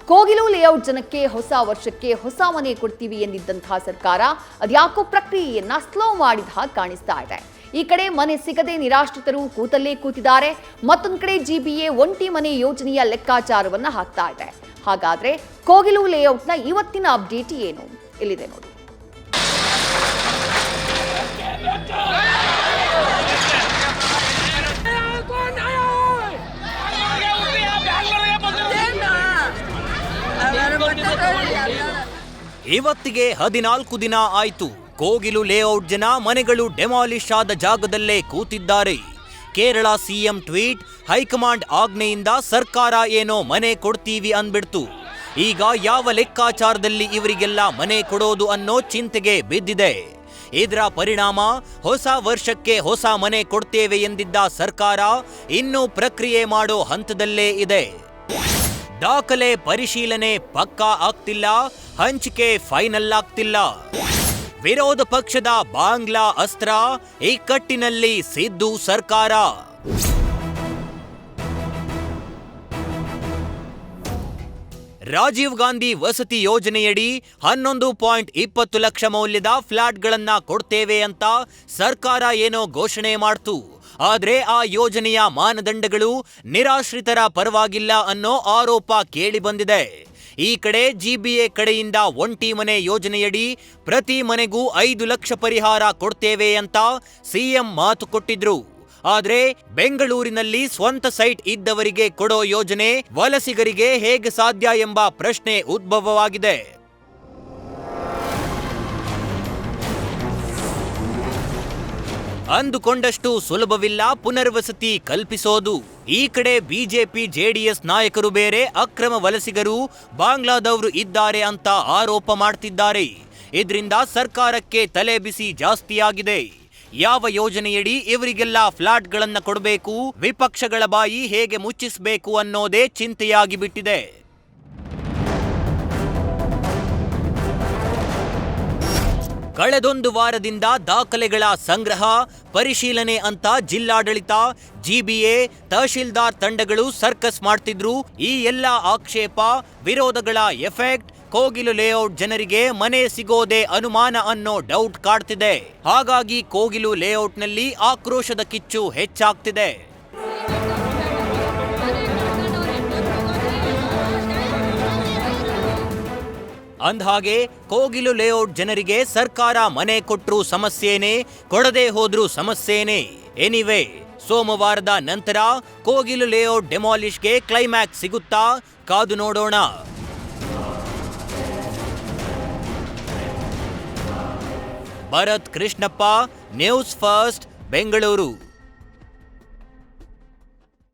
Kogilu layout ಜನಕ್ಕೆ ಹೊಸ ವರ್ಷಕ್ಕೆ ಹೊಸ ಮನೆ ಕೊಡ್ತೀವಿ ಎಂದಿದ್ದಂತಹ ಸರ್ಕಾರ ಅದ್ಯಾಕೋ ಪ್ರಕ್ರಿಯೆಯನ್ನ ಸ್ಲೋ ಮಾಡಿದ ಹಾಗೆ ಕಾಣಿಸ್ತಾ ಇದೆ. ಈ ಕಡೆ ಮನೆ ಸಿಗದೆ ನಿರಾಶ್ರಿತರು ಕೂತಲ್ಲೇ ಕೂತಿದ್ದಾರೆ, ಮತ್ತೊಂದು ಕಡೆ ಜಿಬಿಎ ಒಂಟಿ ಮನೆ ಯೋಜನೆಯ ಲೆಕ್ಕಾಚಾರವನ್ನ ಹಾಕ್ತಾ ಇದೆ. ಹಾಗಾದ್ರೆ ಕೋಗಿಲು ಲೇಔಟ್ನ ಇವತ್ತಿನ ಅಪ್ಡೇಟ್ ಏನು? ಇಲ್ಲಿದೆ ನೋಡಿ. ಇವತ್ತಿಗೆ 14 ದಿನ ಆಯ್ತು. ಕೋಗಿಲು ಲೇಔಟ್ ಜನ ಮನೆಗಳು ಡೆಮಾಲಿಷ್ ಆದ ಜಾಗದಲ್ಲೇ ಕೂತಿದ್ದಾರೆ. ಕೇರಳ ಸಿಎಂ ಟ್ವೀಟ್, ಹೈಕಮಾಂಡ್ ಆಜ್ಞೆಯಿಂದ ಸರ್ಕಾರ ಏನೋ ಮನೆ ಕೊಡ್ತೀವಿ ಅಂದ್ಬಿಡ್ತು. ಈಗ ಯಾವ ಲೆಕ್ಕಾಚಾರದಲ್ಲಿ ಇವರಿಗೆಲ್ಲ ಮನೆ ಕೊಡೋದು ಅನ್ನೋ ಚಿಂತೆಗೆ ಬಿದ್ದಿದೆ. ಇದರ ಪರಿಣಾಮ ಹೊಸ ವರ್ಷಕ್ಕೆ ಹೊಸ ಮನೆ ಕೊಡ್ತೇವೆ ಎಂದಿದ್ದ ಸರ್ಕಾರ ಇನ್ನೂ ಪ್ರಕ್ರಿಯೆ ಮಾಡೋ ಹಂತದಲ್ಲೇ ಇದೆ. ದಾಖಲೆ ಪರಿಶೀಲನೆ ಪಕ್ಕಾ ಆಗ್ತಿಲ್ಲ, ಹಂಚಿಕೆ ಫೈನಲ್ ಆಗ್ತಿಲ್ಲ. ವಿರೋಧ ಪಕ್ಷದ ಬಾಂಗ್ಲಾ ಅಸ್ತ್ರ, ಇಕ್ಕಟ್ಟಿನಲ್ಲಿ ಸಿದ್ದು ಸರ್ಕಾರ. ರಾಜೀವ್ ಗಾಂಧಿ ವಸತಿ ಯೋಜನೆಯಡಿ 11.20 ಲಕ್ಷ ಮೌಲ್ಯದ ಫ್ಲಾಟ್ಗಳನ್ನ ಕೊಡ್ತೇವೆ ಅಂತ ಸರ್ಕಾರ ಏನೋ ಘೋಷಣೆ ಮಾಡ್ತು. ಆದ್ರೆ ಆ ಯೋಜನೆಯ ಮಾನದಂಡಗಳು ನಿರಾಶ್ರಿತರ ಪರವಾಗಿಲ್ಲ ಅನ್ನೋ ಆರೋಪ ಕೇಳಿ ಬಂದಿದೆ. ಈ ಕಡೆ ಜಿಬಿಎ ಕಡೆಯಿಂದ ಒಂಟಿ ಮನೆ ಯೋಜನೆಯಡಿ ಪ್ರತಿ ಮನೆಗೂ 5 ಲಕ್ಷ ಪರಿಹಾರ ಕೊಡ್ತೇವೆ ಅಂತ ಸಿಎಂ ಮಾತು ಕೊಟ್ಟಿದ್ರು. ಆದ್ರೆ ಬೆಂಗಳೂರಿನಲ್ಲಿ ಸ್ವಂತ ಸೈಟ್ ಇದ್ದವರಿಗೆ ಕೊಡೋ ಯೋಜನೆ ವಲಸಿಗರಿಗೆ ಹೇಗೆ ಸಾಧ್ಯ ಎಂಬ ಪ್ರಶ್ನೆ ಉದ್ಭವವಾಗಿದೆ. ಅಂದುಕೊಂಡಷ್ಟು ಸುಲಭವಿಲ್ಲ ಪುನರ್ವಸತಿ ಕಲ್ಪಿಸೋದು. ಈ ಕಡೆ ಬಿಜೆಪಿ ಜೆಡಿಎಸ್ ನಾಯಕರು ಬೇರೆ ಅಕ್ರಮ ವಲಸಿಗರು ಬಾಂಗ್ಲಾದವರು ಇದ್ದಾರೆ ಅಂತ ಆರೋಪ ಮಾಡ್ತಿದ್ದಾರೆ. ಇದರಿಂದ ಸರ್ಕಾರಕ್ಕೆ ತಲೆ ಬಿಸಿ ಜಾಸ್ತಿಯಾಗಿದೆ. ಯಾವ ಯೋಜನೆಯಡಿ ಇವರಿಗೆಲ್ಲ ಫ್ಲಾಟ್ಗಳನ್ನ ಕೊಡಬೇಕು, ವಿಪಕ್ಷಗಳ ಬಾಯಿ ಹೇಗೆ ಮುಚ್ಚಿಸಬೇಕು ಅನ್ನೋದೇ ಚಿಂತೆಯಾಗಿ ಬಿಟ್ಟಿದೆ. ಕಳೆದೊಂದು ವಾರದಿಂದ ದಾಖಲೆಗಳ ಸಂಗ್ರಹ, ಪರಿಶೀಲನೆ ಅಂತ ಜಿಲ್ಲಾಡಳಿತ, ಜಿಬಿಎ, ತಹಶೀಲ್ದಾರ್ ತಂಡಗಳು ಸರ್ಕಸ್ ಮಾಡ್ತಿದ್ರು. ಈ ಎಲ್ಲ ಆಕ್ಷೇಪ, ವಿರೋಧಗಳ ಎಫೆಕ್ಟ್ ಕೋಗಿಲು ಲೇಔಟ್ ಜನರಿಗೆ ಮನೆ ಸಿಗೋದೇ ಅನುಮಾನ ಅನ್ನೋ ಡೌಟ್ ಕಾಡ್ತಿದೆ. ಹಾಗಾಗಿ ಕೋಗಿಲು ಲೇಔಟ್ನಲ್ಲಿ ಆಕ್ರೋಶದ ಕಿಚ್ಚು ಹೆಚ್ಚಾಗ್ತಿದೆ. ಅಂದ್ಹಾಗೆ ಕೋಗಿಲು ಲೇಔಟ್ ಜನರಿಗೆ ಸರ್ಕಾರ ಮನೆ ಕೊಟ್ರೂ ಸಮಸ್ಯೆನೇ, ಕೊಡದೆ ಹೋದ್ರೂ ಸಮಸ್ಯೆನೇ. ಎನಿವೇ, ಸೋಮವಾರದ ನಂತರ ಕೋಗಿಲು ಲೇಔಟ್ ಡೆಮಾಲಿಷ್ಗೆ ಕ್ಲೈಮ್ಯಾಕ್ಸ್ ಸಿಗುತ್ತಾ? ಕಾದು ನೋಡೋಣ. Bharath Krishnappa, news first, Bengaluru.